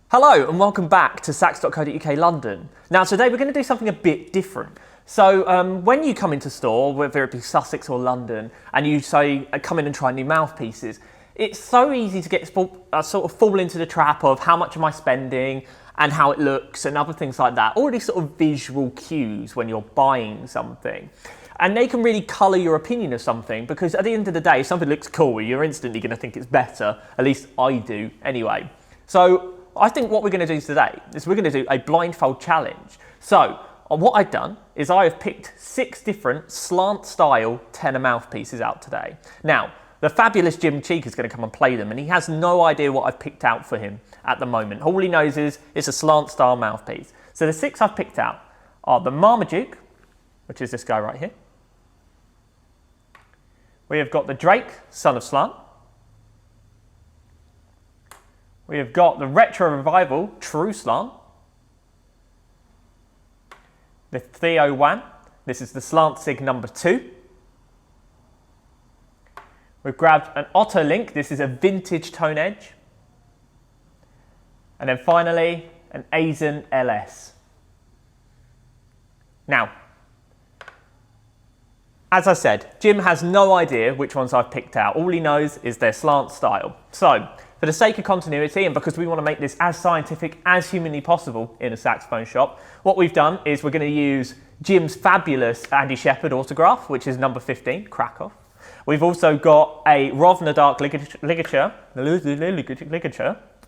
Hello and welcome back to sax.co.uk London. Now today we're going to do something a bit different. So when you come into store, whether it be Sussex or London, and you say come in and try new mouthpieces, it's so easy to get sort of fall into the trap of how much am I spending and how it looks and other things like that. All these sort of visual cues when you're buying something. And they can really colour your opinion of something, because at the end of the day, if something looks cool, you're instantly going to think it's better. At least I do anyway. So I think what we're going to do today is we're going to do a blindfold challenge. So what I've done is I have picked 6 different slant style tenor mouthpieces out today. Now, the fabulous Jim Cheek is going to come and play them, and he has no idea what I've picked out for him at the moment. All he knows is it's a slant style mouthpiece. So the 6 I've picked out are the Marmaduke, which is this guy right here. We have got the Drake, son of Slant. We have got the Retro Revival, True Slant. The Theo Wan, this is the Slant Sig number 2. We've grabbed an Otto Link, this is a vintage tone edge. And then finally, an Aizen LS. Now, as I said, Jim has no idea which ones I've picked out. All he knows is their slant style. So, for the sake of continuity, and because we want to make this as scientific as humanly possible in a saxophone shop, what we've done is we're going to use Jim's fabulous Andy Shepherd autograph, which is number 15, Krakow. We've also got a Rovner Dark ligature,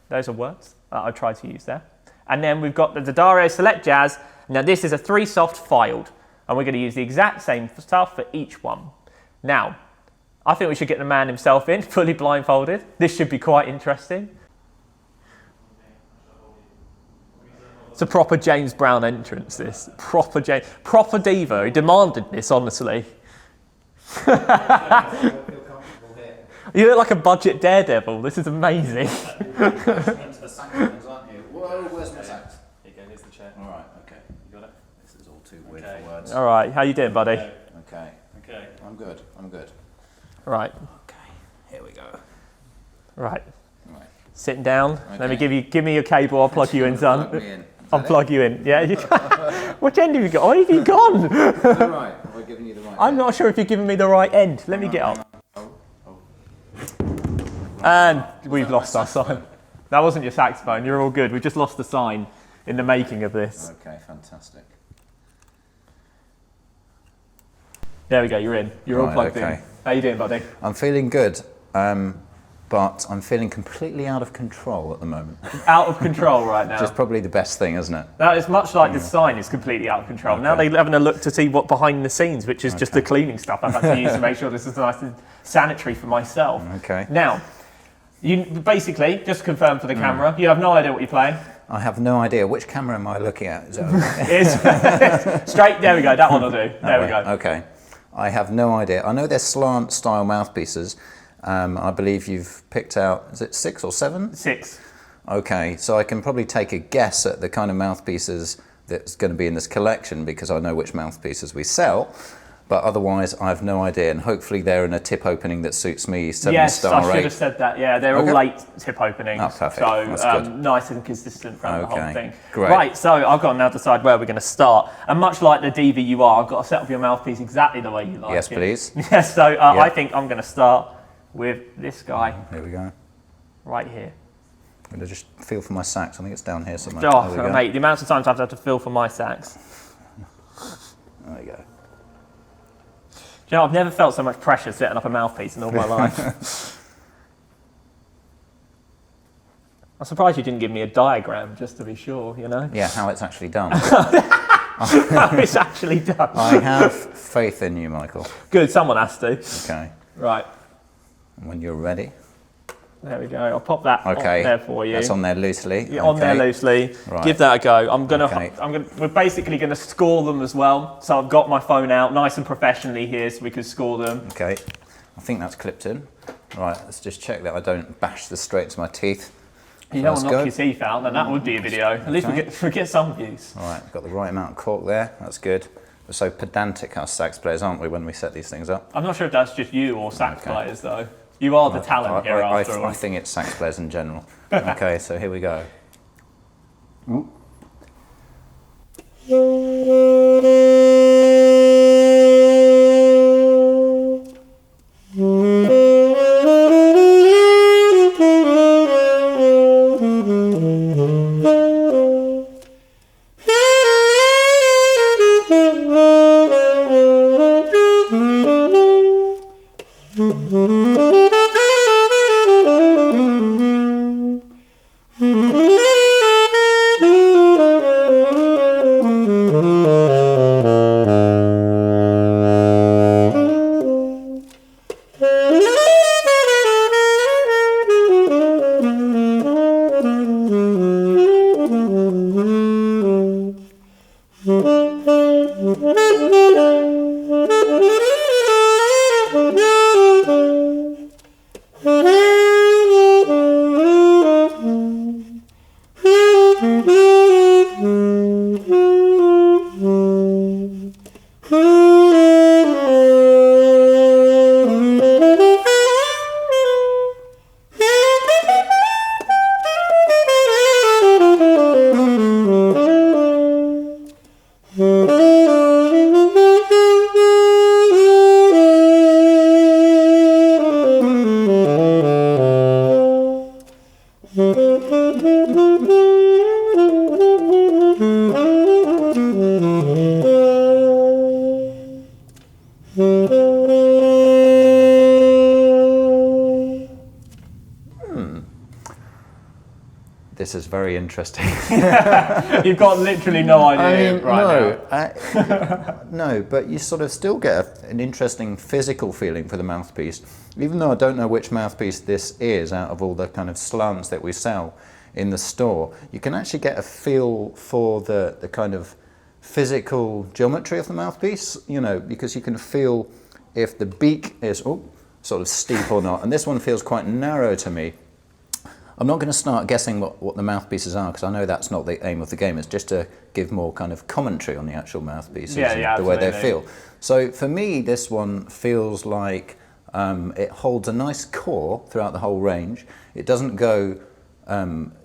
those are words that I tried to use there. And then we've got the Dario Select Jazz. Now this is a 3-soft filed, and we're going to use the exact same stuff for each one. Now, I think we should get the man himself in, fully blindfolded. This should be quite interesting. It's a proper James Brown entrance, this. Proper diva. He demanded this, honestly. You look like a budget daredevil. This is amazing. Into the saxophones, aren't you? Whoa, where's my sax? Here you go, here's the chair. All right, okay. You got it? This is all too weird for words. All right, how you doing, buddy? Okay. Okay. I'm good. Right. Okay, here we go. Right. Right. Sitting down. Okay. Let me give me your cable. I'll plug you in, son. Plug me in. I'll plug you in. Yeah. Which end have you got? Oh, have you gone? All right. Have I given you the right? I'm not sure if you're giving me the right end. Let me get up. Oh. And we've lost our sign. That wasn't your saxophone. You're all good. We just lost the sign in the making of this. Okay, fantastic. There we go. You're in. You're all plugged in. How you doing, buddy? I'm feeling good, but I'm feeling completely out of control at the moment. Out of control right now. Which is probably the best thing, isn't it? That is much like the sign is completely out of control. Okay. Now they're having a look to see what behind the scenes, which is just the cleaning stuff I've had to use to make sure this is nice and sanitary for myself. Okay. Now, you basically, just to confirm for the camera, you have no idea what you're playing. I have no idea. Which camera am I looking at? Is it okay? It's straight, there we go, that one will do. There we go. Okay. I have no idea. I know they're slant style mouthpieces. I believe you've picked out, is it 6 or 7? 6. Okay, so I can probably take a guess at the kind of mouthpieces that's going to be in this collection, because I know which mouthpieces we sell, but otherwise I have no idea, and hopefully they're in a tip opening that suits me, 7 yes, star I should have said that. Yeah, they're all late tip openings. Oh, perfect. So That's good. nice and consistent throughout the whole thing. Great. Right, so I've got to now decide where we're going to start. And much like the DVUR, I've got to set up your mouthpiece exactly the way you like Yes, it. please. Yes, so I think I'm going to start with this guy Here we go. right here. I'm going to just feel for my sax. I think it's down here somewhere. Oh, There we go. mate, the amount of times I've had to feel for my sax. There we go. Do you know, I've never felt so much pressure setting up a mouthpiece in all my life. I'm surprised you didn't give me a diagram, just to be sure, you know? Yeah, how it's actually done. How it's actually done. I have faith in you, Michael. Good, someone has to. Okay. Right, When you're ready. there we go. I'll pop that on there for you. That's on there loosely. Yeah, on there loosely. Right. Give that a go. Okay. We're basically gonna score them as well. So I've got my phone out nice and professionally here so we can score them. Okay. I think that's clipped in. Right, let's just check that I don't bash this straight into my teeth. You don't want to knock your teeth out, then that would be a video. At least we get some views. All right, got the right amount of cork there. That's good. We're so pedantic, us sax players, aren't we, when we set these things up? I'm not sure if that's just you or sax players, though. You are the talent here, after all. I think it's sax players in general. Okay, so here we go. This is very interesting. You've got literally no idea No, but you sort of still get an interesting physical feeling for the mouthpiece. Even though I don't know which mouthpiece this is out of all the kind of slants that we sell in the store, you can actually get a feel for the kind of physical geometry of the mouthpiece, you know, because you can feel if the beak is sort of steep or not. And this one feels quite narrow to me. I'm not going to start guessing what the mouthpieces are, because I know that's not the aim of the game. It's just to give more kind of commentary on the actual mouthpieces and the way they feel. So for me, this one feels like it holds a nice core throughout the whole range. It doesn't go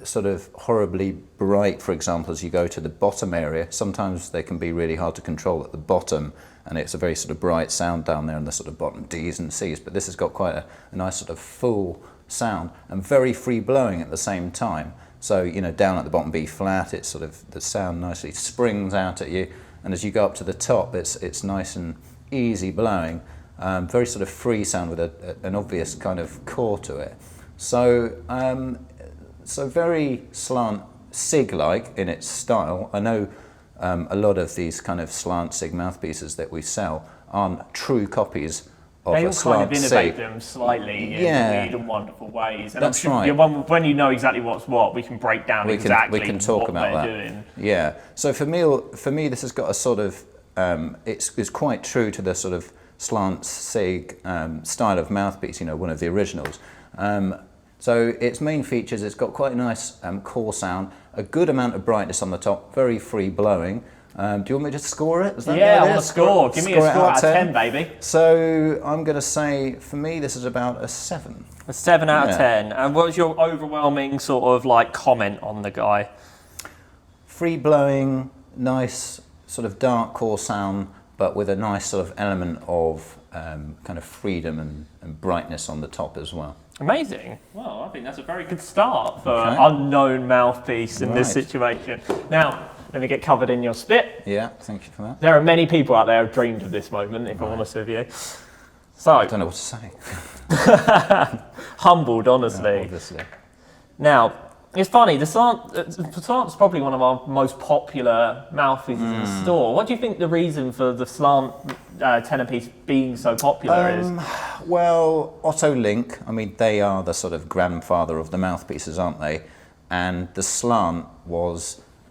sort of horribly bright, for example, as you go to the bottom area. Sometimes they can be really hard to control at the bottom, and it's a very sort of bright sound down there in the sort of bottom Ds and Cs. But this has got quite a nice sort of full sound and very free blowing at the same time. So, you know, down at the bottom B flat, it's sort of the sound nicely springs out at you, and as you go up to the top, it's nice and easy blowing, very sort of free sound with an obvious kind of core to it. So so very slant sig-like in its style. I know a lot of these kind of slant sig mouthpieces that we sell aren't true copies of they a all slant kind of innovate sig. them slightly in weird and wonderful ways. And That's right. When you know exactly what's what, we can break down we exactly can talk what about they're that. doing. Yeah. So for me, this has got a sort of it's quite true to the sort of slant sig style of mouthpiece. You know, one of the originals. So its main features, it's got quite a nice core sound, a good amount of brightness on the top, very free blowing. Do you want me to score it? Is that Yeah, what it I want is? to score. Give me a score out of 10, baby. So I'm going to say, for me, this is about a 7. A 7 out of 10. And what was your overwhelming sort of like comment on the guy? Free blowing, nice sort of dark core sound, but with a nice sort of element of kind of freedom and brightness on the top as well. Amazing. Well, I think that's a very good start for an unknown mouthpiece in this situation. Now, let me get covered in your spit. Yeah, thank you for that. There are many people out there who have dreamed of this moment, if I'm honest with you. So, I don't know what to say. humbled, honestly. Yeah, obviously. Now, it's funny, the Slant's probably one of our most popular mouthpieces in the store. What do you think the reason for the Slant tenor piece being so popular is? Well, Otto Link, I mean, they are the sort of grandfather of the mouthpieces, aren't they? And the Slant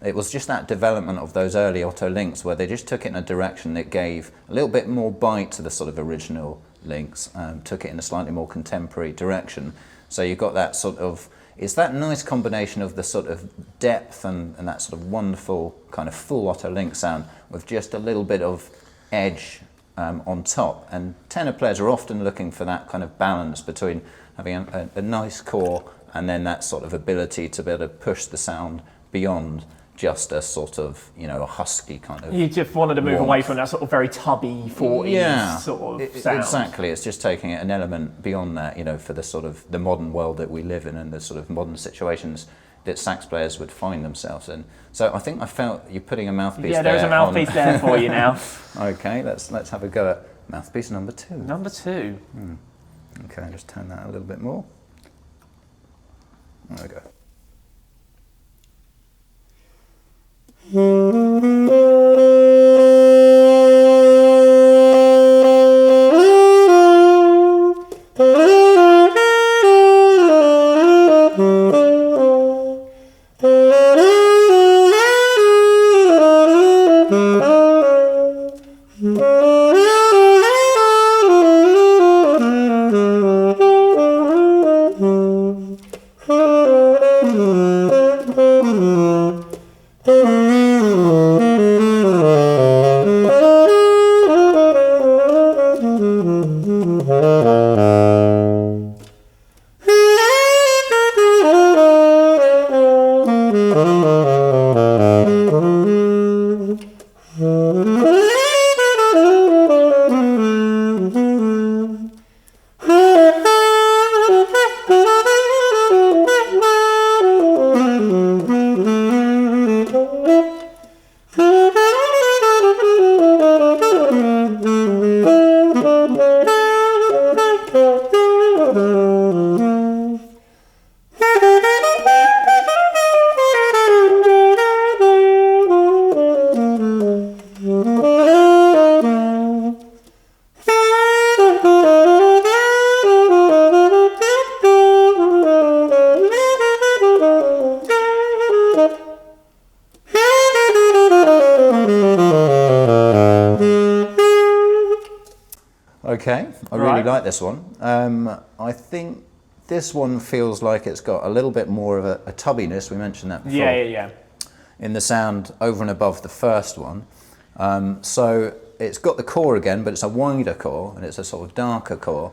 it was just that development of those early Otto Links where they just took it in a direction that gave a little bit more bite to the sort of original Links, took it in a slightly more contemporary direction. So you've got that sort of, it's that nice combination of the sort of depth and that sort of wonderful kind of full Otto Link sound with just a little bit of edge on top. And tenor players are often looking for that kind of balance between having a nice core and then that sort of ability to be able to push the sound beyond just a sort of, a husky kind of. You just wanted to move warmth. away from that sort of very tubby 40s sort of sound. Exactly. It's just taking it an element beyond that, for the sort of the modern world that we live in and the sort of modern situations that sax players would find themselves in. So I think I felt you're putting a mouthpiece there. Yeah, there's a mouthpiece there for you now. Okay, let's have a go at mouthpiece number 2. Number 2. Okay, just turn that a little bit more. There we go. Okay, I really like this one. I think this one feels like it's got a little bit more of a tubbiness. We mentioned that before. Yeah. In the sound over and above the first one. So it's got the core again, but it's a wider core and it's a sort of darker core.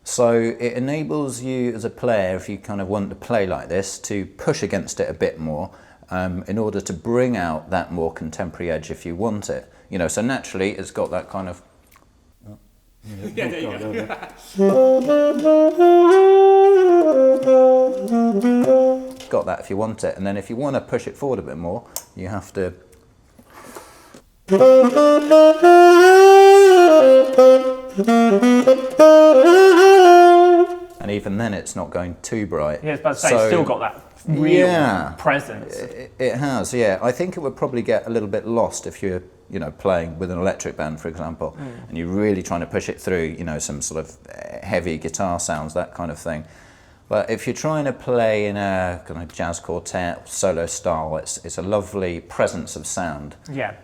So it enables you as a player, if you kind of want to play like this, to push against it a bit more in order to bring out that more contemporary edge if you want it. So naturally it's got that kind of got that if you want it, and then if you want to push it forward a bit more, you have to and even then it's not going too bright. Yeah, I was about to say, it's still got that real presence. It has, yeah. I think it would probably get a little bit lost if you're playing with an electric band, for example, and you're really trying to push it through, some sort of heavy guitar sounds, that kind of thing. But if you're trying to play in a kind of jazz quartet, solo style, it's a lovely presence of sound. Yeah.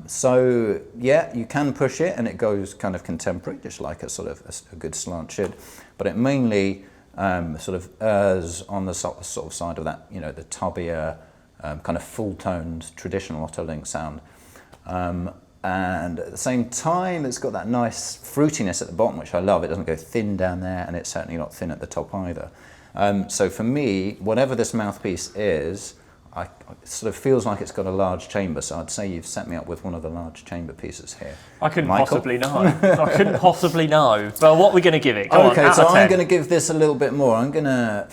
So yeah, you can push it, and it goes kind of contemporary, just like a sort of a good slant should. But it mainly sort of errs on the sort of side of that, the tubbier, kind of full-toned traditional Otto-Link sound. And at the same time, it's got that nice fruitiness at the bottom, which I love. It doesn't go thin down there, and it's certainly not thin at the top either. So for me, whatever this mouthpiece is, it sort of feels like it's got a large chamber. So I'd say you've set me up with one of the large chamber pieces here. I couldn't possibly know. I couldn't possibly know. But what are we going to give it? Okay, so I'm going to give this a little bit more. I'm going to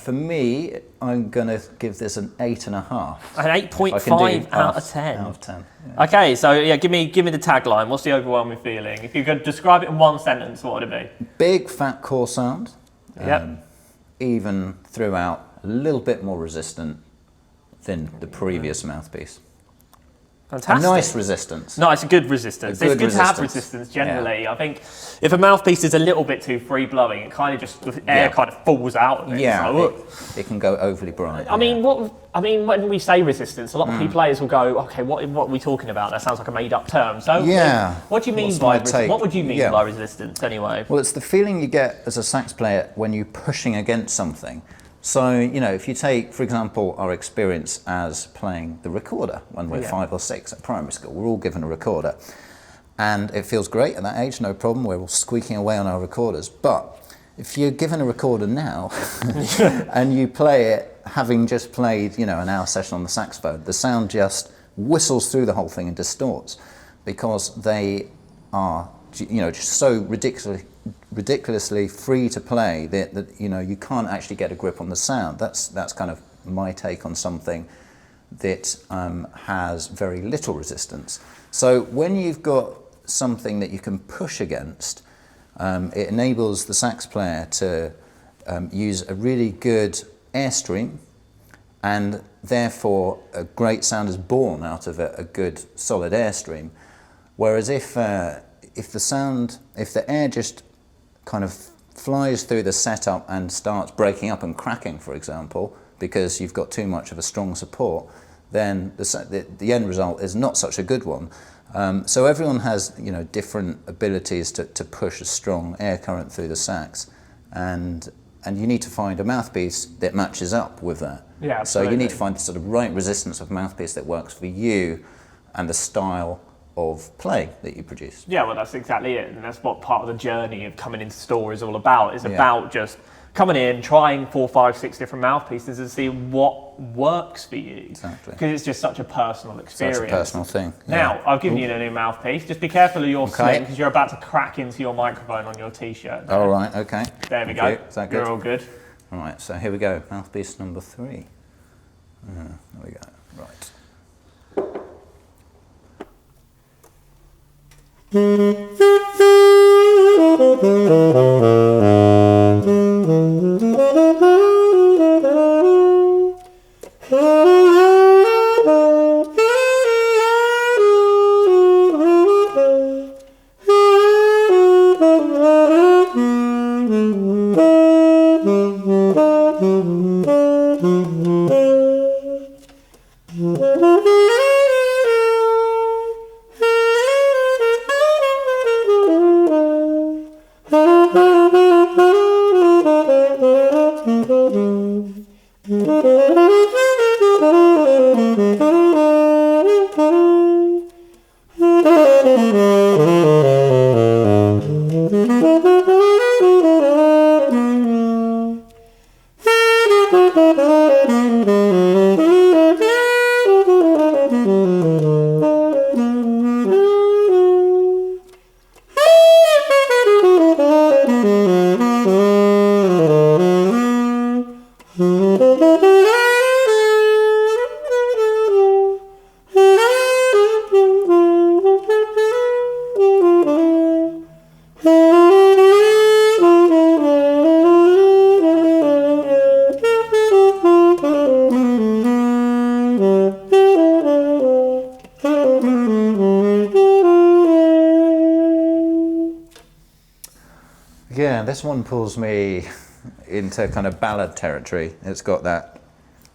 give this an 8.5. An 8.5 out of 10. Out of 10. Yeah. Okay, so yeah, give me the tagline. What's the overwhelming feeling? If you could describe it in one sentence, what would it be? Big fat core sound. Yep. Even throughout, a little bit more resistant than the previous mouthpiece. Fantastic. A nice resistance. No, it's a good resistance. It's good to have resistance generally. Yeah. I think if a mouthpiece is a little bit too free blowing, it kind of just the air kind of falls out of it. Yeah, so, it can go overly bright. I mean, when we say resistance, a lot of key players will go, okay, what are we talking about? That sounds like a made-up term. So, what do you mean by what would you mean by resistance anyway? Well, it's the feeling you get as a sax player when you're pushing against something. So, if you take, for example, our experience as playing the recorder when we're 5 or 6 at primary school, we're all given a recorder. And it feels great at that age, no problem, we're all squeaking away on our recorders. But if you're given a recorder now and you play it having just played, an hour session on the saxophone, the sound just whistles through the whole thing and distorts because they are, just so ridiculously free to play that you can't actually get a grip on the sound. That's kind of my take on something that has very little resistance. So when you've got something that you can push against, it enables the sax player to use a really good airstream, and therefore a great sound is born out of a good solid airstream. Whereas if the air just kind of flies through the setup and starts breaking up and cracking, for example, because you've got too much of a strong support, then the end result is not such a good one. So everyone has different abilities to push a strong air current through the sax, and you need to find a mouthpiece that matches up with that. Yeah, absolutely. So you need to find the sort of right resistance of mouthpiece that works for you and the style of play that you produce. Yeah, well, that's exactly it, and that's what part of the journey of coming into store is all about. It's about just coming in, trying 4, 5, 6 different mouthpieces and see what works for you. Exactly. Because it's just such a personal experience. Such a personal thing. Now, I've given you a new mouthpiece. Just be careful of your sling, because you're about to crack into your microphone on your t-shirt. All right, okay. There we go. Is that good? You're all good. All right, so here we go. Mouthpiece number 3. There we go. Right. Yeah, this one pulls me into kind of ballad territory. It's got that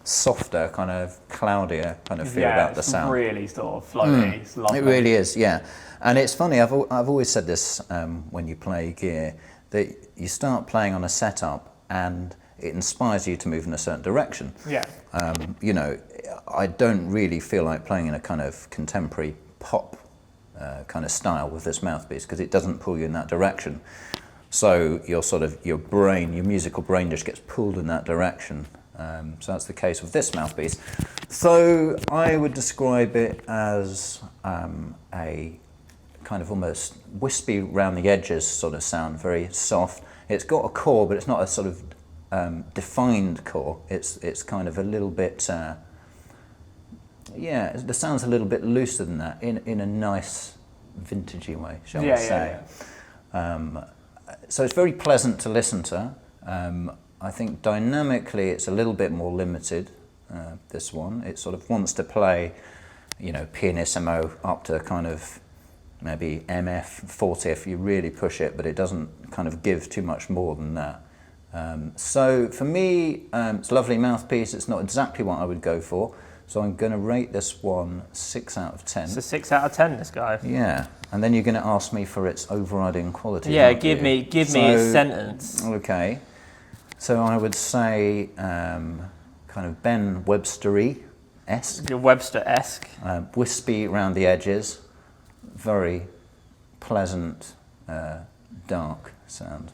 softer, kind of cloudier kind of feel about the sound. Yeah, it's really sort of floaty. It's lovely. It really is, yeah. And it's funny, I've always said this when you play gear, that you start playing on a setup and it inspires you to move in a certain direction. Yeah. I don't really feel like playing in a kind of contemporary pop kind of style with this mouthpiece because it doesn't pull you in that direction. So your musical brain just gets pulled in that direction. So that's the case with this mouthpiece. So I would describe it as a kind of almost wispy round the edges sort of sound, very soft. It's got a core, but it's not a sort of defined core. It's kind of a little bit, the sound's a little bit looser than that in a nice vintagey way, shall we say. Yeah. So it's very pleasant to listen to. I think dynamically it's a little bit more limited, this one. It sort of wants to play, pianissimo up to kind of maybe MF 40 if you really push it, but it doesn't kind of give too much more than that. So for me, it's a lovely mouthpiece. It's not exactly what I would go for. So I'm going to rate this one 6 out of 10. It's a 6 out of 10, this guy. Yeah, and then you're going to ask me for its overriding quality. Yeah, give me a sentence. Okay, so I would say kind of Ben Webster-y-esque. You're Webster-esque. Wispy around the edges, very pleasant, dark sound.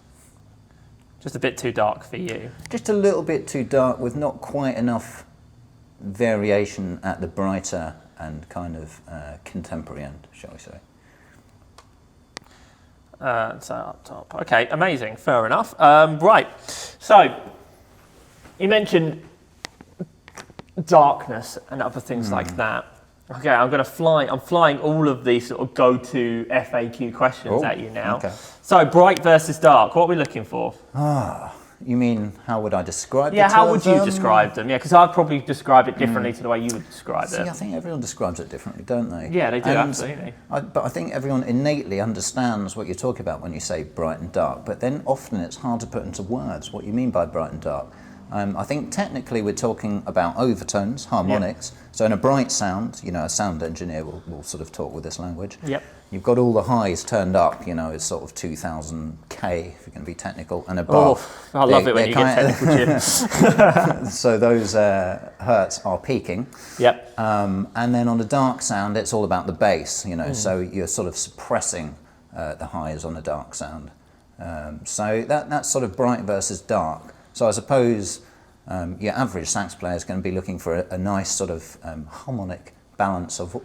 Just a bit too dark for you. Just a little bit too dark with not quite enough variation at the brighter and kind of contemporary end, shall we say. So up top. Okay, amazing. Fair enough. Right. So you mentioned darkness and other things like that. Okay, I'm flying all of these sort of go-to FAQ questions at you now. Okay. So bright versus dark. What are we looking for? You mean, how would I describe Yeah, the how two would of you them? describe them? Yeah, because I'd probably describe it differently to the way you would describe See, it. I think everyone describes it differently, don't they? Yeah, they do, And absolutely. But I think everyone innately understands what you're talking about when you say bright and dark, but then often it's hard to put into words what you mean by bright and dark. I think technically we're talking about overtones, harmonics. So in a bright sound, a sound engineer will sort of talk with this language. Yep. You've got all the highs turned up, it's sort of 2000 K if you're going to be technical, and above. Oh, I love it when you get technical, Jim. So those hertz are peaking. Yep. And then on the dark sound, it's all about the bass, so you're sort of suppressing the highs on a dark sound. So that's sort of bright versus dark. So I suppose your average sax player is going to be looking for a nice sort of harmonic balance of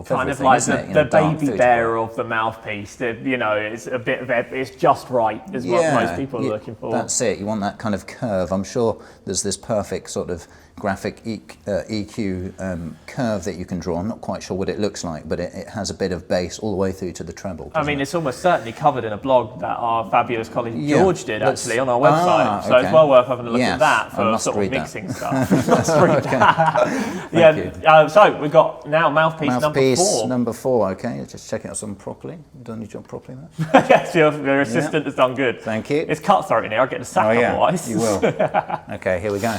kind of everything, like isn't it? the Dark baby through to bear bright. of the mouthpiece. It's a bit of it's just right, is what most people are looking for. That's it. You want that kind of curve. I'm sure there's this perfect sort of graphic EQ curve that you can draw. I'm not quite sure what it looks like, but it has a bit of bass all the way through to the treble. I mean, it's almost certainly covered in a blog that our fabulous colleague Yeah, George did actually on our website. So okay. it's well worth having a look Yes, at that I for must sort of read that. mixing stuff. Must read that. Thank Yeah. So we've got now mouthpiece Mouthpiece number 4. Okay, just checking out something properly. You've done your job properly there. Yes, your assistant has done good. Thank you. It's cutthroat in here. I'll get a sack otherwise. You will. Okay, here we go.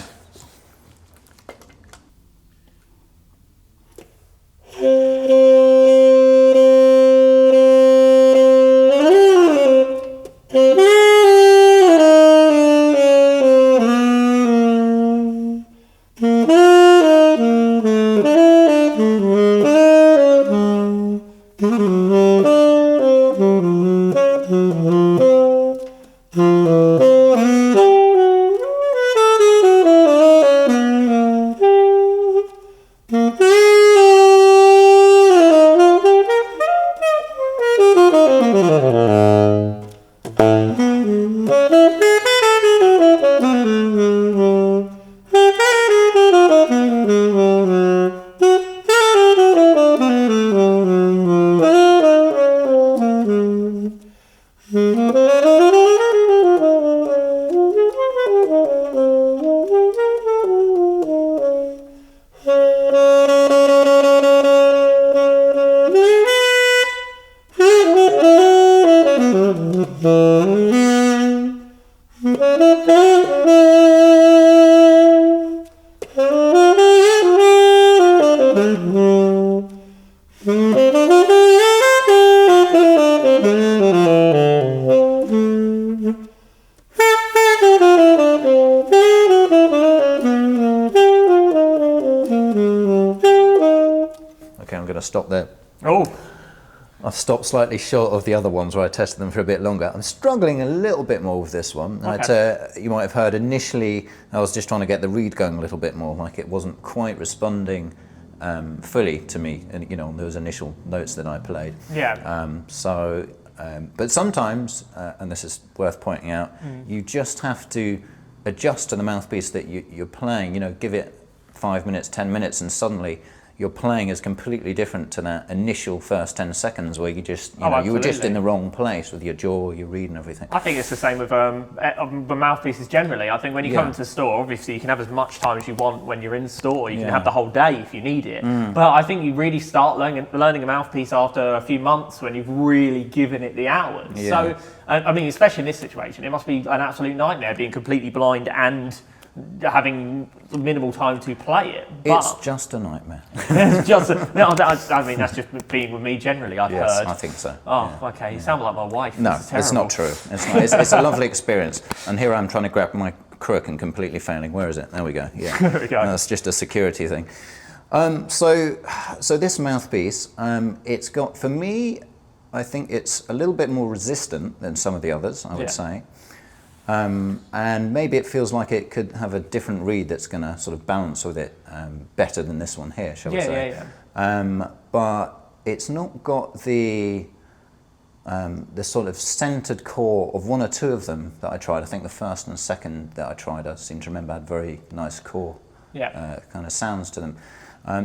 Okay, I'm going to stop there. Oh, I've stopped slightly short of the other ones where I tested them for a bit longer. I'm struggling a little bit more with this one. Okay. You might have heard initially I was just trying to get the reed going a little bit more, like it wasn't quite responding fully to me, and on those initial notes that I played. yeah. But sometimes, and this is worth pointing out, you just have to adjust to the mouthpiece that you're playing. Give it 5 minutes, 10 minutes, and suddenly your playing is completely different to that initial first 10 seconds where you just, you were just absolutely. in the wrong place with your jaw, your reed, and everything. I think it's the same with the mouthpieces generally. I think when you come into the store, obviously you can have as much time as you want when you're in store. You can have the whole day if you need it. But I think you really start learning a mouthpiece after a few months when you've really given it the hours. Yeah. So, I mean, especially in this situation, it must be an absolute nightmare being completely blind and having minimal time to play it. But It's just a nightmare. it's just, I mean, that's just being with me generally, I've Yes, heard. I think so. Oh, okay. You sound like my wife. No, This is it's not terrible. true. It's not. It's a lovely experience. And here I'm trying to grab my crook and completely failing. Where is it? There we go. Yeah. There we go. That's just a security thing. So this mouthpiece, it's got, for me, I think it's a little bit more resistant than some of the others, I would say. And maybe it feels like it could have a different reed that's going to sort of balance with it better than this one here, shall we say. But it's not got the sort of centered core of one or two of them that I tried. I think the first and second that I tried, I seem to remember, had very nice core kind of sounds to them.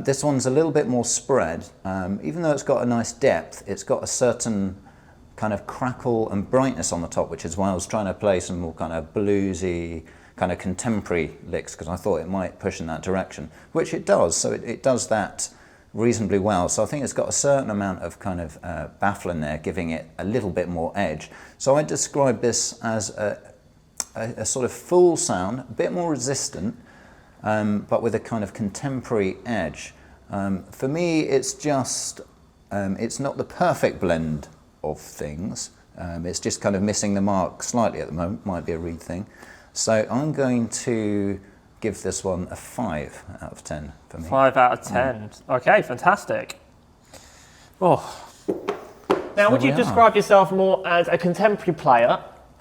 This one's a little bit more spread. Even though it's got a nice depth, it's got a certain kind of crackle and brightness on the top, which is why I was trying to play some more kind of bluesy, kind of contemporary licks, because I thought it might push in that direction, which it does. So it does that reasonably well. So I think it's got a certain amount of kind of baffle in there, giving it a little bit more edge. So I describe this as a sort of full sound, a bit more resistant, but with a kind of contemporary edge. For me, it's just, it's not the perfect blend of things. It's just kind of missing the mark slightly at the moment, might be a reed thing. So I'm going to give this one a 5 out of 10 for me. 5 out of 10. Okay, fantastic. Oh. Now, would you describe yourself more as a contemporary player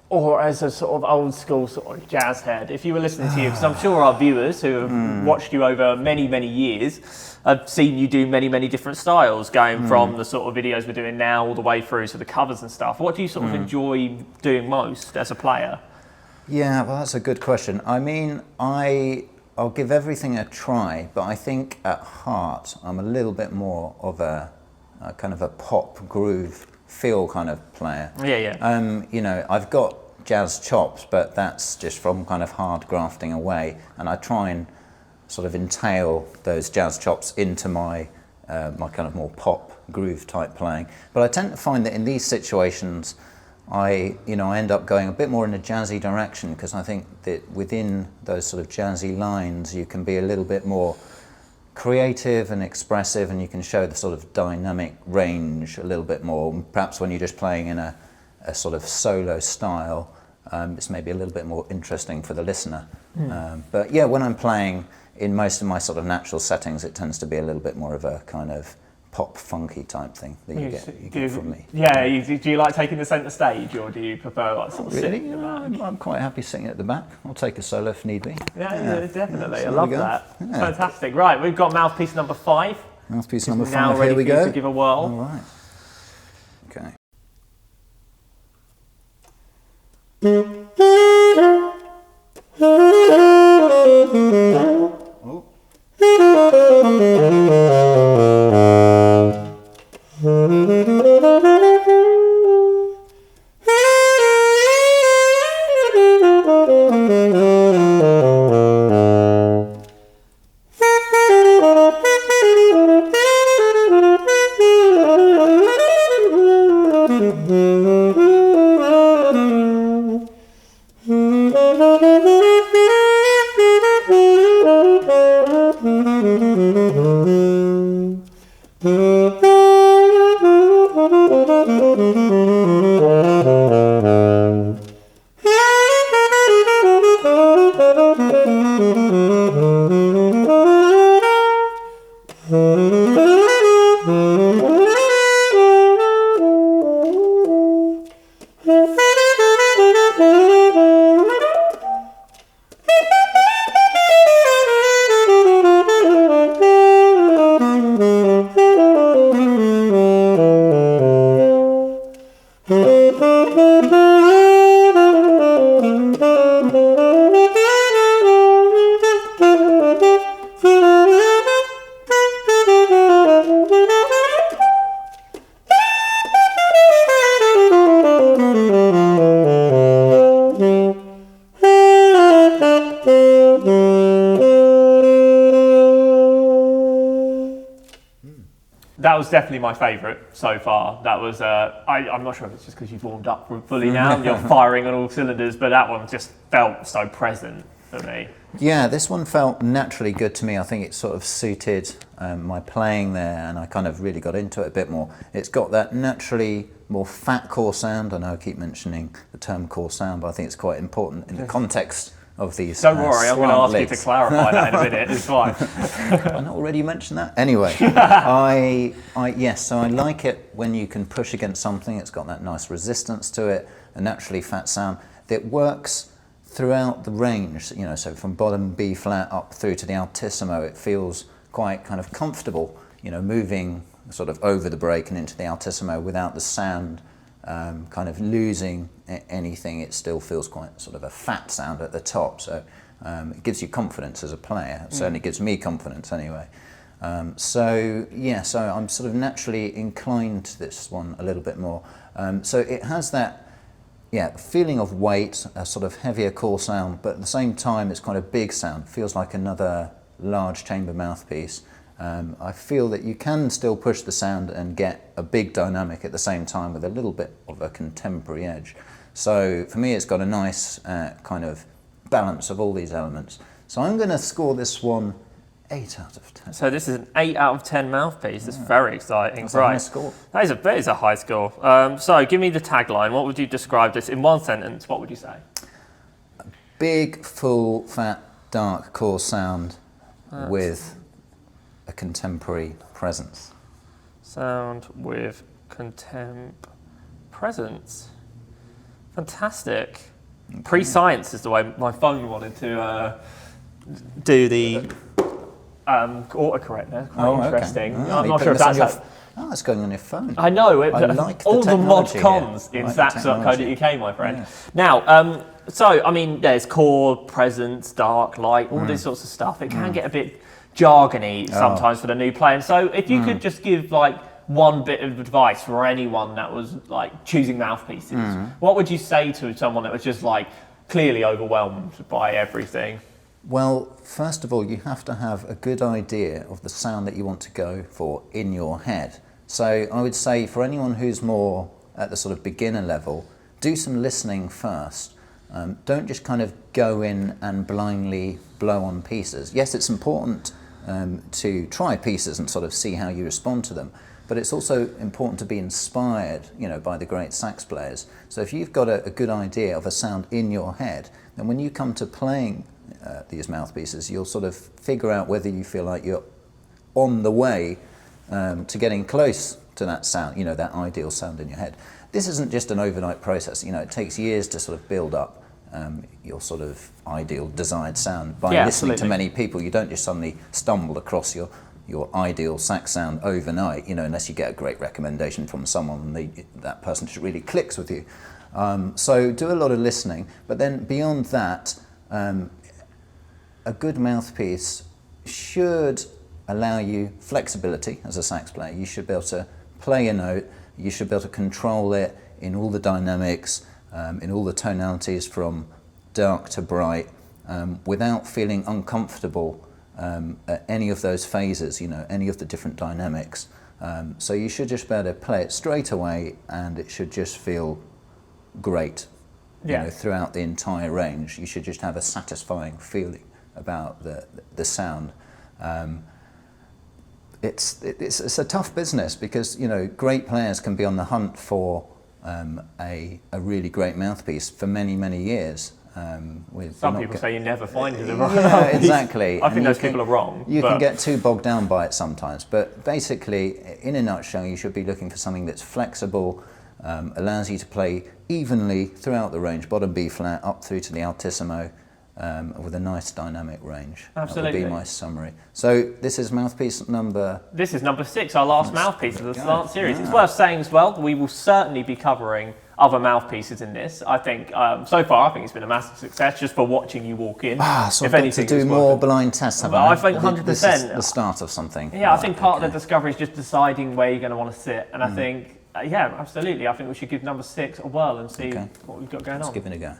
or as a sort of old school sort of jazz head? If you were listening to you, because I'm sure our viewers who have watched you over many, many years have seen you do many, many different styles, going from the sort of videos we're doing now all the way through to the covers and stuff. What do you sort of enjoy doing most as a player? Yeah, well, that's a good question. I mean, I'll give everything a try, but I think at heart I'm a little bit more of a kind of a pop groove feel kind of player. You know, I've got jazz chops, but that's just from kind of hard grafting away, and I try and sort of entail those jazz chops into my my kind of more pop groove type playing. But I tend to find that in these situations I end up going a bit more in a jazzy direction, because I think that within those sort of jazzy lines you can be a little bit more creative and expressive, and you can show the sort of dynamic range a little bit more. Perhaps when you're just playing in a sort of solo style, it's maybe a little bit more interesting for the listener. But yeah, when I'm playing in most of my sort of natural settings, it tends to be a little bit more of a kind of pop funky type thing that you get from me. Yeah, do you like taking the centre stage, or do you prefer like sort of sitting really? in the back? I'm quite happy sitting at the back. I'll take a solo if need be. Yeah, definitely. So I love that. Yeah. Fantastic. Right, we've got mouthpiece number 5. Mouthpiece number 5. Now ready Here we for you go. to give a whirl. All right. Okay. Oh. That was definitely my favourite so far. That was, I'm not sure if it's just because you've warmed up fully now and you're firing on all cylinders, but that one just felt so present for me. Yeah, this one felt naturally good to me. I think it sort of suited my playing there, and I kind of really got into it a bit more. It's got that naturally more fat core sound. I know I keep mentioning the term core sound, but I think it's quite important in the context of these. Don't worry, I'm going to ask you to clarify that in a minute. It's fine. I not already mentioned that. Anyway, yes. So I like it when you can push against something. It's got that nice resistance to it, a naturally fat sound that works throughout the range, so from bottom B flat up through to the altissimo, it feels quite kind of comfortable, moving sort of over the break and into the altissimo without the sound kind of losing anything. It still feels quite sort of a fat sound at the top, so it gives you confidence as a player. It certainly gives me confidence anyway. So I'm sort of naturally inclined to this one a little bit more. So it has that feeling of weight, a sort of heavier core sound, but at the same time it's quite a big sound. It feels like another large chamber mouthpiece. I feel that you can still push the sound and get a big dynamic at the same time with a little bit of a contemporary edge. So for me it's got a nice kind of balance of all these elements. So I'm going to score this one 8 out of 10. So this is an 8 out of 10 mouthpiece. That's very exciting. That's a high score. That is a high score. So give me the tagline. What would you describe this in one sentence? What would you say? Big, full, fat, dark core sound with a contemporary presence. Sound with contemp presence. Fantastic. Okay. Pre-science is the way my phone wanted to do the autocorrect there. Quite interesting. Okay. I'm not sure if that's it's going on your phone. I know. I like all the mod technology cons in slants.co.uk, my friend. Yeah. Now, so I mean, there's core, presence, dark, light, all these sorts of stuff. It can get a bit jargony sometimes for the new player. And so if you could just give like one bit of advice for anyone that was like choosing mouthpieces, what would you say to someone that was just like clearly overwhelmed by everything? Well, first of all, you have to have a good idea of the sound that you want to go for in your head. So I would say for anyone who's more at the sort of beginner level, do some listening first. Don't just kind of go in and blindly blow on pieces. Yes, it's important to try pieces and sort of see how you respond to them, but it's also important to be inspired, by the great sax players. So if you've got a good idea of a sound in your head, then when you come to playing these mouthpieces, you'll sort of figure out whether you feel like you're on the way to getting close to that sound, that ideal sound in your head. This isn't just an overnight process. It takes years to sort of build up your sort of ideal desired sound by listening to many people. You don't just suddenly stumble across your ideal sax sound overnight, unless you get a great recommendation from someone and that person just really clicks with you. So do a lot of listening, but then beyond that, a good mouthpiece should allow you flexibility as a sax player. You should be able to play a note, you should be able to control it in all the dynamics, in all the tonalities from dark to bright, without feeling uncomfortable at any of those phases, any of the different dynamics. So you should just be able to play it straight away and it should just feel great. Throughout the entire range. You should just have a satisfying feeling about the sound. It's a tough business because great players can be on the hunt for a really great mouthpiece for many years. Some people say you never find it. Yeah, exactly. I think those people are wrong. You can get too bogged down by it sometimes, but basically, in a nutshell, you should be looking for something that's flexible, allows you to play evenly throughout the range, bottom B flat up through to the altissimo, with a nice dynamic range. Absolutely. That would be my summary. So this is mouthpiece number... This is number 6, our last mouthpiece of the Slant series. It's worth saying as well, we will certainly be covering other mouthpieces in this. I think, so far, I think it's been a massive success just for watching you walk in. So I've got to do more blind tests, haven't I? I think 100%. This is the start of something. Yeah, I think part of the discovery is just deciding where you're going to want to sit. And I think, absolutely. I think we should give number 6 a whirl and see what we've got going on. Let's give it a go.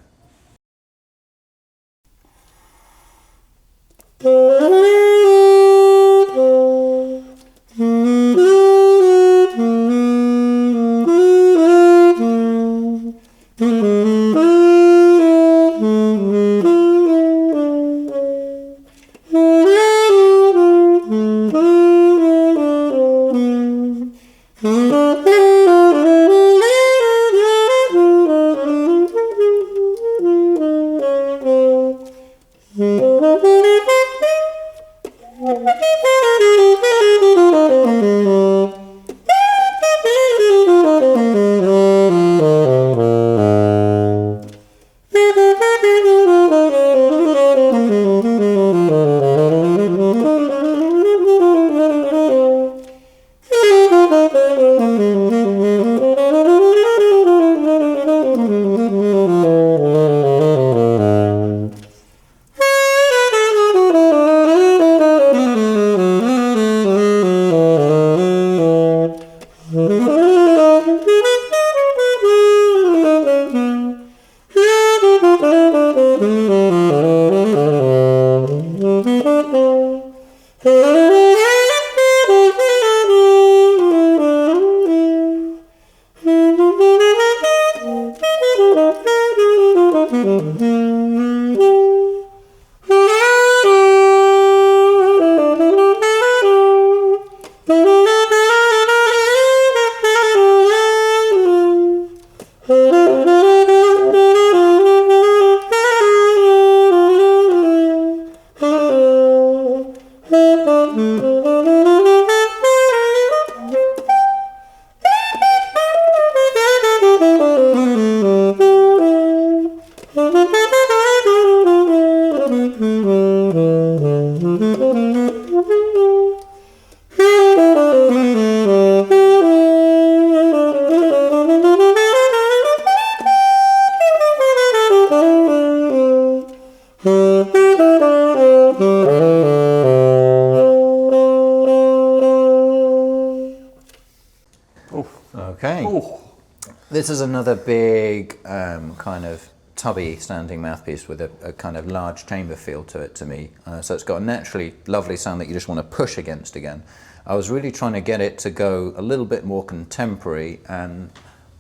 this is another big kind of tubby standing mouthpiece with a kind of large chamber feel to it to me. So it's got a naturally lovely sound that you just want to push against again. I was really trying to get it to go a little bit more contemporary, and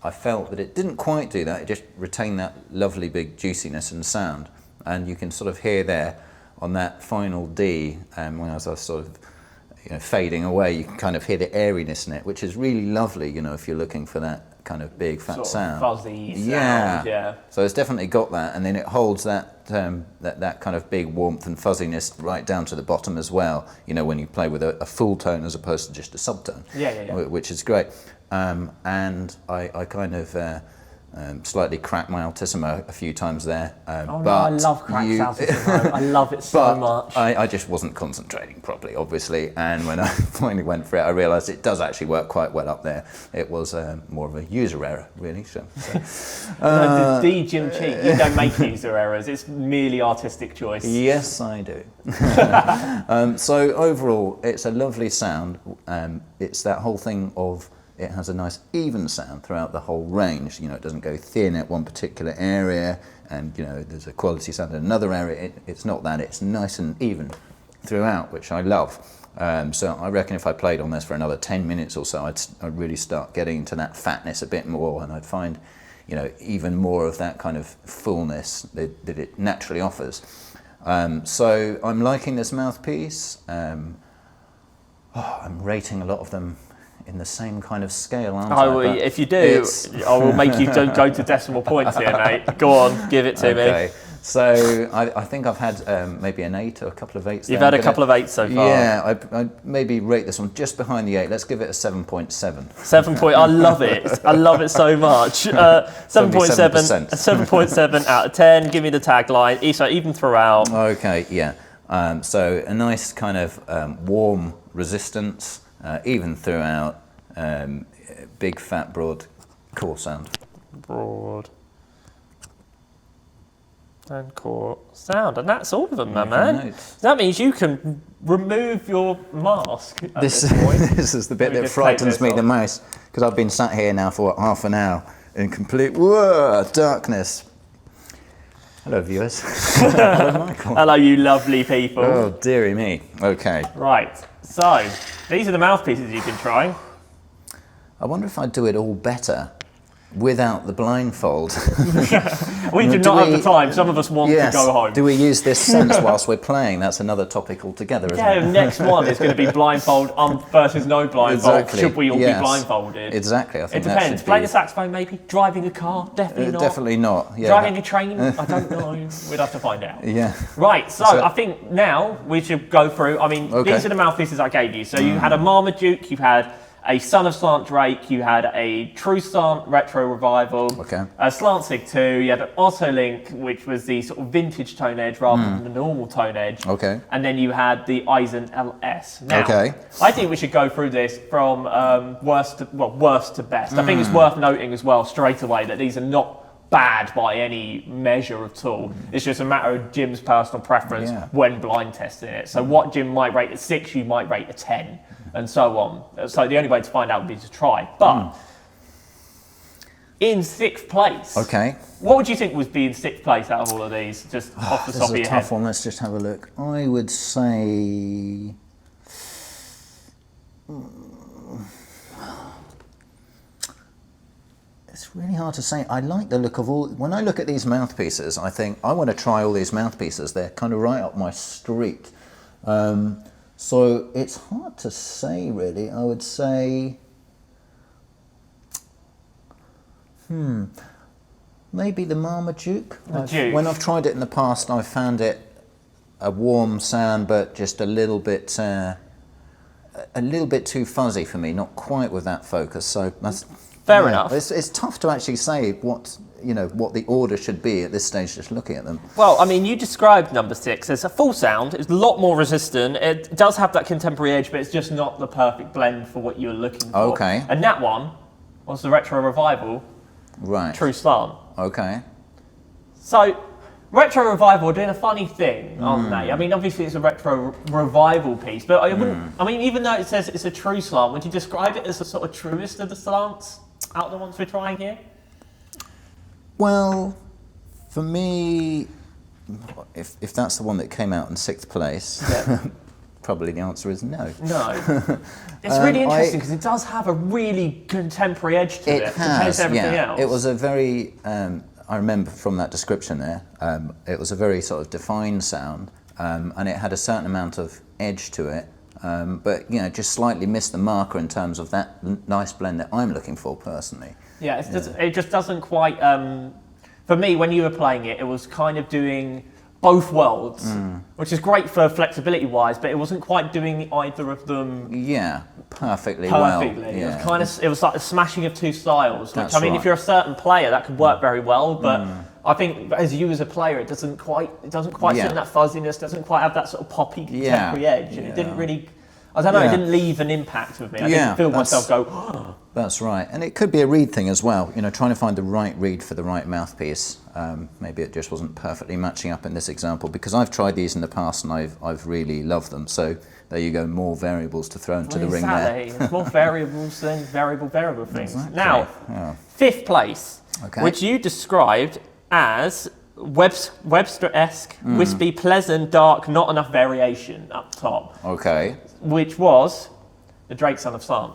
I felt that it didn't quite do that. It just retained that lovely big juiciness and sound. And you can sort of hear there on that final D, when I was sort of fading away, you can kind of hear the airiness in it, which is really lovely, if you're looking for that kind of big fat sort sound. Of fuzzy sound, yeah. So it's definitely got that, and then it holds that that kind of big warmth and fuzziness right down to the bottom as well. When you play with a full tone as opposed to just a subtone. Yeah. Which is great. And I kind of slightly cracked my altissimo a few times there. I love cracked altissimo. I love it so much. I just wasn't concentrating properly, obviously, and when I finally went for it, I realised it does actually work quite well up there. It was more of a user error, really. So the D Jim cheat. You don't make user errors. It's merely artistic choice. Yes, I do. So overall, it's a lovely sound. It's that whole thing of it has a nice even sound throughout the whole range. It doesn't go thin at one particular area, and there's a quality sound in another area. It's not that. It's nice and even throughout, which I love. So I reckon if I played on this for another 10 minutes or so, I'd really start getting into that fatness a bit more, and I'd find, even more of that kind of fullness that it naturally offers. So I'm liking this mouthpiece. I'm rating a lot of them in the same kind of scale, aren't I? Well, if you do, I will make you go to decimal points here, mate. Go on, give it to me. So I think I've had maybe an 8 or a couple of 8s. You've had a couple of 8s so far. Yeah, I maybe rate this one just behind the 8. Let's give it a 7.7. 7 point. I love it. I love it so much. 7.7. 7.7 out of 10. Give me the tagline. So even throughout. Okay, yeah. So a nice kind of warm resistance, even throughout. Big fat broad core sound. Broad and core sound, and that's all of them, my man. That means you can remove your mask at this point. This is the bit that frightens me the most, because I've been sat here now for half an hour in complete darkness. Hello, viewers. Hello, Michael. Hello, you lovely people. Oh, dearie me. Okay. Right, so these are the mouthpieces you've been trying. I wonder if I'd do it all better without the blindfold. We do not have the time. Some of us want to go home. Do we use this sense whilst we're playing? That's another topic altogether, isn't it? Yeah, next one is going to be blindfold versus no blindfold. Exactly. Should we all be blindfolded? Exactly. I think it depends. Playing the saxophone, maybe. Driving a car, definitely not. Definitely not. Yeah, driving a train, I don't know. We'd have to find out. Yeah. Right, so I think now we should go through. I mean, these are the mouthpieces I gave you. So you had a Marmaduke, you had a Son of Slant Drake, you had a True Slant Retro Revival, a Slant Sig 2, you had an Otolink, which was the sort of vintage tone edge rather than the normal tone edge, and then you had the Eisen LS. Now, I think we should go through this from worst to best. I think it's worth noting as well straight away that these are not bad by any measure at all. It's just a matter of Jim's personal preference when blind testing it. So what Jim might rate a 6, you might rate a 10. And so on. So the only way to find out would be to try. But in 6th place, what would you think would be in 6th place out of all of these, just off the top of your head? This is a tough one. Let's just have a look. I would say... It's really hard to say. I like the look of all... When I look at these mouthpieces, I think, I want to try all these mouthpieces. They're kind of right up my street. So it's hard to say, really. I would say, maybe the Marmaduke. When I've tried it in the past, I've found it a warm sound, but just a little bit too fuzzy for me. Not quite with that focus. So that's fair enough. It's tough to actually say what the order should be at this stage, just looking at them. Well, I mean, you described number 6 as a full sound. It's a lot more resistant. It does have that contemporary edge, but it's just not the perfect blend for what you're looking for. Okay. And that one was the Retro Revival. Right. True Slant. Okay. So, Retro Revival are doing a funny thing, aren't they? I mean, obviously it's a Retro Revival piece, but I wouldn't... I mean, even though it says it's a true slant, would you describe it as the sort of truest of the slants out of the ones we're trying here? Well, for me, if that's the one that came out in 6th place, probably the answer is no. No. It's really interesting because it does have a really contemporary edge to it compared to everything else. It was a very, I remember from that description there, it was a very sort of defined sound, and it had a certain amount of edge to it, but just slightly missed the marker in terms of that nice blend that I'm looking for personally. Yeah, it just doesn't quite, for me, when you were playing it, it was kind of doing both worlds, which is great for flexibility-wise, but it wasn't quite doing either of them perfectly well. It was like the smashing of two styles, which, if you're a certain player, that could work very well, but I think as a player, it doesn't quite sit in that fuzziness, doesn't quite have that sort of poppy contemporary edge, and it didn't really, I don't know, it didn't leave an impact with me. I didn't feel myself go, oh. That's right, and it could be a reed thing as well, trying to find the right reed for the right mouthpiece. Maybe it just wasn't perfectly matching up in this example, because I've tried these in the past and I've really loved them, so there you go, more variables to throw into the ring there. There's more variables than variable things. Exactly. Now, 5th place, which you described as Webster-esque, wispy, pleasant, dark, not enough variation up top. Okay. Which was the Drake Son of Slant.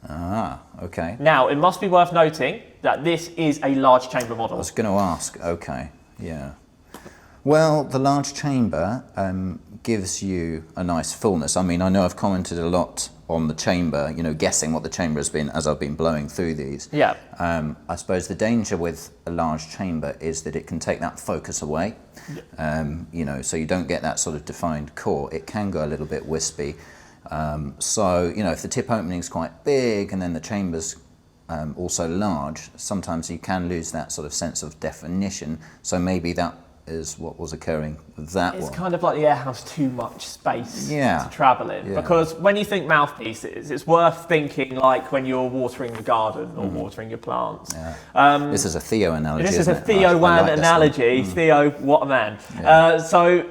Ah, okay. Now, it must be worth noting that this is a large chamber model. I was going to ask, okay, yeah. Well, the large chamber gives you a nice fullness. I mean, I know I've commented a lot on the chamber, guessing what the chamber has been as I've been blowing through these. Yeah. I suppose the danger with a large chamber is that it can take that focus away, so you don't get that sort of defined core. It can go a little bit wispy. So, if the tip opening is quite big and then the chamber's also large, sometimes you can lose that sort of sense of definition. So maybe that is what was occurring with that one. It's kind of like the air has too much space to travel in. Because when you think mouthpieces, it's worth thinking like when you're watering the garden or watering your plants. This is a Theo analogy. This is a Theo analogy. Theo, what a man. So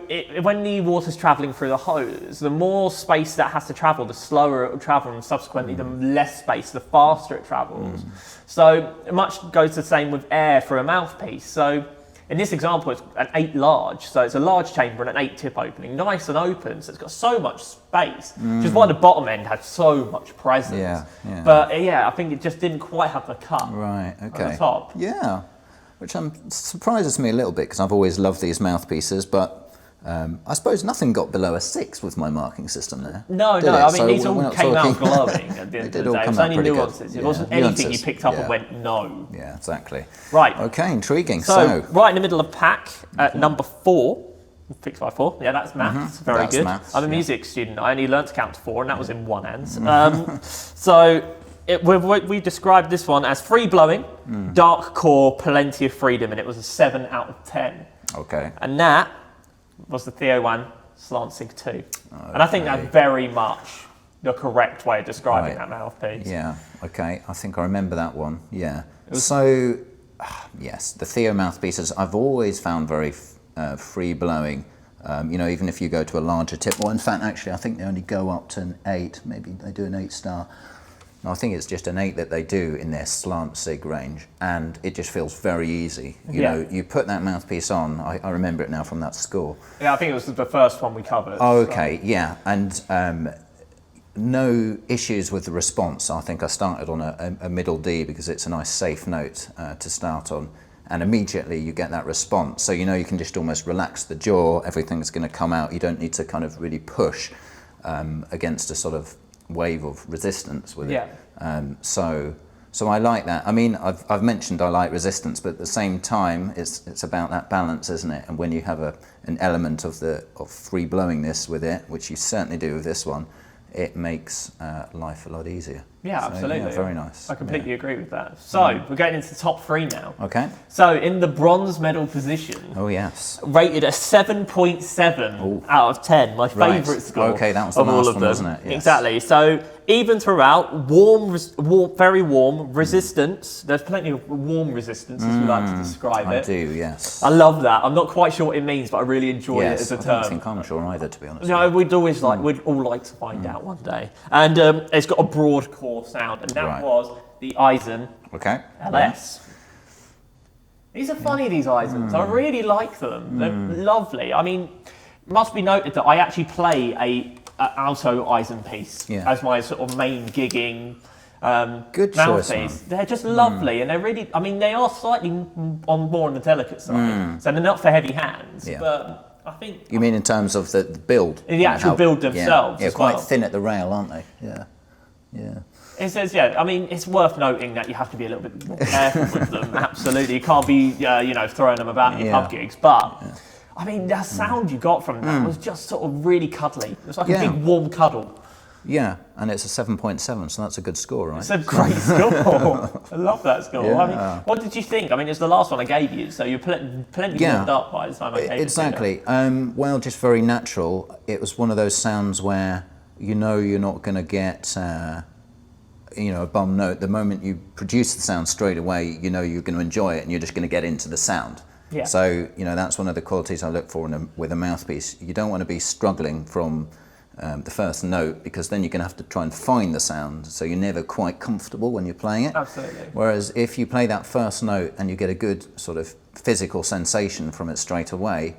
when the water's travelling through the hose, the more space that has to travel, the slower it will travel, and subsequently the less space, the faster it travels. So much goes the same with air for a mouthpiece. So in this example, it's an 8 large, so it's a large chamber and an 8 tip opening, nice and open, so it's got so much space, which is why the bottom end had so much presence. But I think it just didn't quite have the cut on the top. Yeah, which surprises me a little bit, because I've always loved these mouthpieces, but I suppose nothing got below a 6 with my marking system there. No, I mean, these all came out glowing at the end of the day. It was only nuances. It wasn't anything you picked up and went, no. Yeah, exactly. Right. Okay, intriguing. So right in the middle of pack, at number 4, 6 by 4. Yeah, that's maths. Very good. Maths, I'm a music student. I only learnt to count to 4, and that was in one hand. So we described this one as free blowing, dark core, plenty of freedom, and it was a 7 out of 10. Okay. And that was the Theo one Slant Sig 2. And I think that's very much the correct way of describing that mouthpiece. Yeah, okay. I think I remember that one, yeah. So, yes, the Theo mouthpieces I've always found very free blowing. Even if you go to a larger tip, in fact, actually, I think they only go up to an 8. Maybe they do an 8-star. I think it's just an 8 that they do in their Slant Sig range, and it just feels very easy. You put that mouthpiece on, I remember it now from that score. Yeah, I think it was the first one we covered. Oh, okay, yeah, and no issues with the response. I think I started on a middle D because it's a nice safe note to start on, and immediately you get that response. So you can just almost relax the jaw, everything's going to come out. You don't need to kind of really push against a sort of wave of resistance with it. So I like that. I mean, I've mentioned I like resistance, but at the same time, it's about that balance, isn't it? And when you have an element of free blowingness with it, which you certainly do with this one, it makes life a lot easier. Yeah, absolutely. Yeah, very nice. I completely agree with that. So we're getting into the top 3 now. Okay. So in the bronze medal position. Oh yes. Rated a 7.7 out of 10. My favourite score. Okay, that was the last one, wasn't it? Yes. Exactly. So even throughout, very warm resistance. There's plenty of warm resistance, as we like to describe it. I do, yes. I love that. I'm not quite sure what it means, but I really enjoy it as a term. I don't think I'm sure either, to be honest. No, we'd all like to find out one day. And it's got a broad core sound, and that was the Eisen LS. These are funny, these Eisens. I really like them. They're lovely. I mean, must be noted that I actually play a alto Eisen piece as my sort of main gigging good mouthpiece. choice, They're just lovely, and they're really. I mean, they are slightly more on the delicate side, so they're not for heavy hands. But I think you mean in terms of the build, the actual build themselves. Yeah, quite thin at the rail, aren't they? Yeah. It says, I mean, it's worth noting that you have to be a little bit more careful with them. Absolutely, you can't be, throwing them about in your pub gigs. But I mean, the sound you got from that was just sort of really cuddly. It was like a big warm cuddle. Yeah, and it's a 7.7, so that's a good score, right? It's a great score. I love that score. Yeah. I mean, what did you think? I mean, it's the last one I gave you, so you're plenty warmed up by the time I gave it. Exactly. Well, just very natural. It was one of those sounds where you're not going to get a bum note. The moment you produce the sound straight away, you're going to enjoy it and you're just going to get into the sound. Yeah. So, that's one of the qualities I look for with a mouthpiece. You don't want to be struggling from the first note, because then you're going to have to try and find the sound, so you're never quite comfortable when you're playing it. Absolutely. Whereas if you play that first note and you get a good sort of physical sensation from it straight away,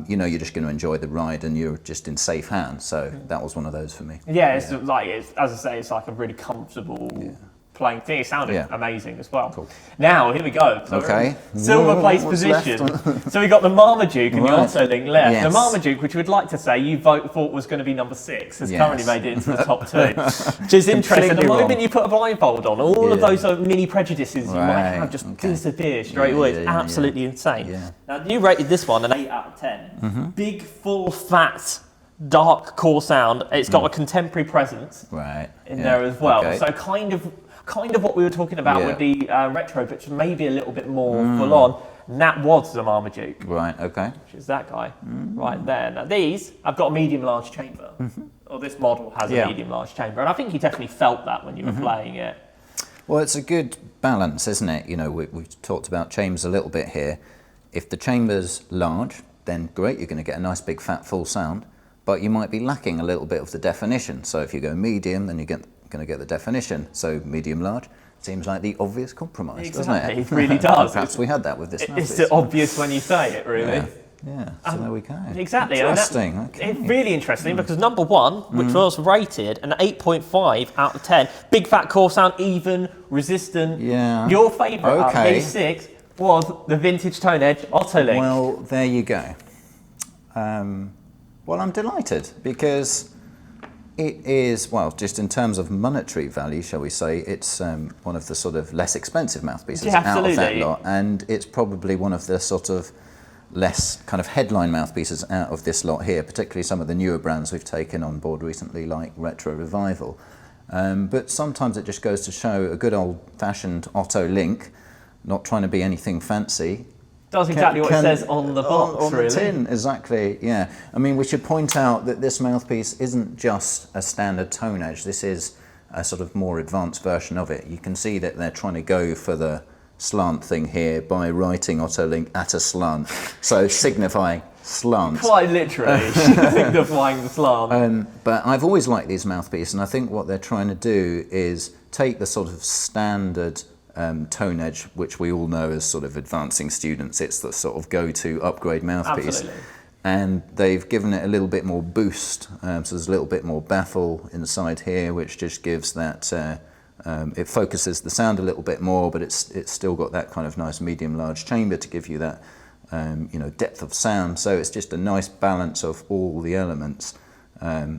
you're just going to enjoy the ride and you're just in safe hands. So that was one of those for me. Yeah, it's as I say, it's like a really comfortable playing thing. It sounded amazing as well. Cool. Now, here we go. So okay. Silver place position. So we got the Marmaduke and the Autolink left. Yes. The Marmaduke, which we'd like to say you thought was going to be number 6, has currently made it into the top 2. Which is interesting. The moment you put a blindfold on, all of those mini prejudices you might have just disappear straight away. It's absolutely insane. Yeah. Now, you rated this one an 8 out of 10. Big, full, fat, dark core sound. It's got a contemporary presence in there as well. Okay. So kind of what we were talking about with the retro, but maybe a little bit more full on. And that was the Marmaduke. Right, okay. Which is that guy right there. Now these, I've got a medium-large chamber. Or this model has a medium-large chamber. And I think you definitely felt that when you were playing it. Well, it's a good balance, isn't it? We've talked about chambers a little bit here. If the chamber's large, then great, you're going to get a nice big fat full sound. But you might be lacking a little bit of the definition. So if you go medium, then you're going to get the definition. So medium large seems like the obvious compromise, doesn't it? It really does. Perhaps we had that with this. It's obvious when you say it, really. Yeah. So there we go. Exactly. Interesting. Okay. It's really interesting because number 1, which was rated an 8.5 out of 10, big fat core sound, even, resistant. Yeah. Your favourite out of these 6 was the vintage Tone Edge Autolink. Well, there you go. Well, I'm delighted because it is, well, just in terms of monetary value, shall we say, it's one of the sort of less expensive mouthpieces out of that lot, and it's probably one of the sort of less kind of headline mouthpieces out of this lot here, particularly some of the newer brands we've taken on board recently, like Retro Revival. But sometimes it just goes to show a good old-fashioned Autolink, not trying to be anything fancy, does exactly what it says on the box, on the tin, exactly, yeah. I mean, we should point out that this mouthpiece isn't just a standard tone edge. This is a sort of more advanced version of it. You can see that they're trying to go for the slant thing here by writing Autolink at a slant, so signifying slant. Quite literally, signifying the slant. But I've always liked these mouthpieces, and I think what they're trying to do is take the sort of standard tone edge, which we all know as sort of advancing students, it's the sort of go-to upgrade mouthpiece. Absolutely. And they've given it a little bit more boost, so there's a little bit more baffle inside here, which just gives that, it focuses the sound a little bit more, but it's still got that kind of nice medium-large chamber to give you that depth of sound. So it's just a nice balance of all the elements.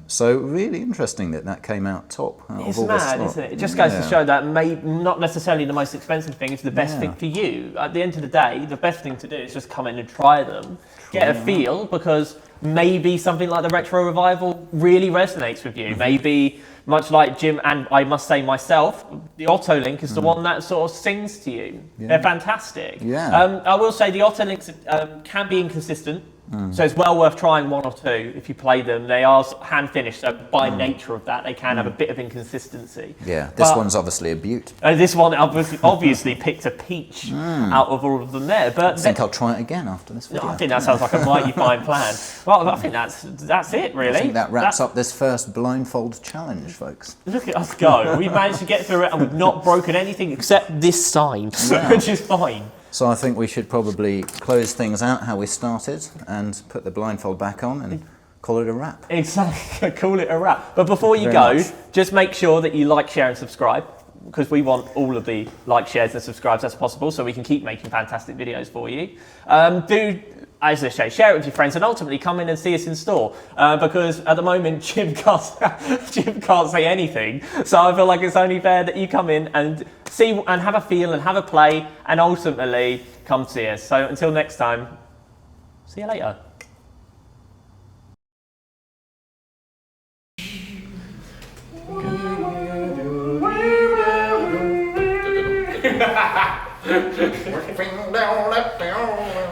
So really interesting that came out top. It's mad, isn't it? It just goes to show that not necessarily the most expensive thing is the best thing for you. At the end of the day, the best thing to do is just come in and try them, get a feel, because maybe something like the Retro Revival really resonates with you. Maybe, much like Jim and I must say myself, the Autolink is the one that sort of sings to you. They're fantastic. I will say the Autolinks can be inconsistent. So it's well worth trying 1 or 2 if you play them. They are hand finished, so by nature of that, they can have a bit of inconsistency. Yeah, this one's obviously a beaut. This one obviously picked a peach out of all of them there. But I think I'll try it again after this video. I think that sounds like a mighty fine plan. Well, I think that's it, really. I think that wraps up this first blindfold challenge, folks. Look at us go. We managed to get through it and we've not broken anything except this sign, which is fine. So I think we should probably close things out how we started and put the blindfold back on and call it a wrap. Exactly, call it a wrap. But before you Very go, much. just make sure that you like, share and subscribe, because we want all of the like, shares and subscribes as possible so we can keep making fantastic videos for you. Do, as I say, share it with your friends and ultimately come in and see us in store, because at the moment Jim can't say anything, so I feel like it's only fair that you come in and see and have a feel and have a play and ultimately come see us. So until next time, see you later. Down, left, down.